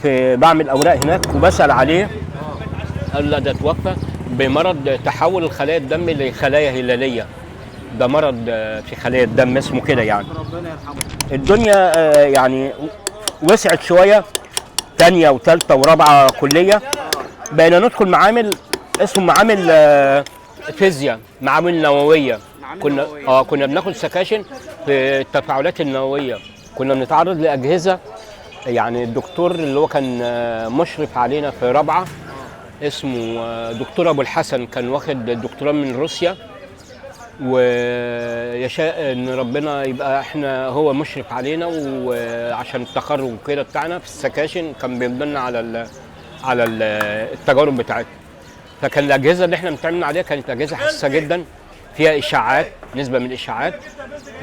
بعمل اوراق هناك وبسال عليه. قال لا ده توفى بمرض تحول الخلايا الدم لخلايا هلاليه. ده مرض في خلايا الدم اسمه كده يعني. ربنا يرحمه. الدنيا يعني وسعت شويه، تانية وثالثه ورابعه كليه. بقينا ندخل معامل اسمه معامل فيزياء، معامل نوويه. كنا بناخد سكاشن في التفاعلات النوويه. كنا بنتعرض لاجهزه، يعني الدكتور اللي هو كان مشرف علينا في رابعه اسمه دكتور ابو الحسن، كان واخد الدكتوراه من روسيا، ويشاء ان ربنا يبقى احنا هو مشرف علينا، وعشان التخرج وكده بتاعنا في السكاشن كان بيمضينا على التجارب بتاعتنا. فكان الاجهزه اللي احنا بنتعامل عليها كانت اجهزه حساسه جدا، فيها اشعاعات، نسبه من الاشعاعات،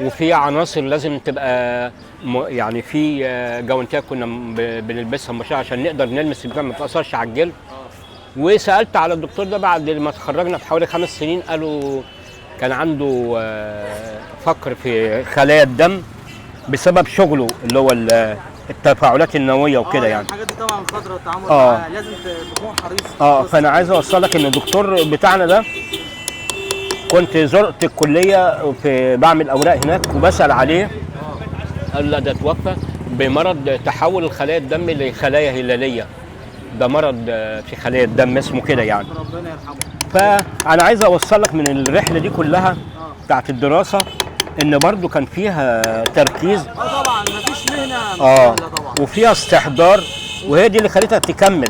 وفيها عناصر لازم تبقى يعني في جوانتيات كنا بنلبسها مباشره عشان نقدر نلمس البتاع ما تاثرش على الجلد. وسالت على الدكتور ده بعد ما اتخرجنا بحوالي 5 سنين، قالوا كان عنده فقر في خلايا الدم بسبب شغله اللي هو التفاعلات النوويه وكده يعني. الحاجات دي طبعا خطره، التعامل معاها لازم تكون حريص. فانا عايز اوصلك ان الدكتور بتاعنا ده كنت زرت الكليه بعمل اوراق هناك وبسال عليه. قال لا ده توفى بمرض تحول الخلايا الدم لخلايا هلاليه. ده مرض في خلايا الدم اسمه كده يعني. ربنا يرحمه. فانا عايز اوصلك من الرحله دي كلها بتاعت الدراسه ان برضو كان فيها تركيز. طبعا مفيش مهنه طبعا، وفيها استحضار، وهي دي اللي خلتها تكمل.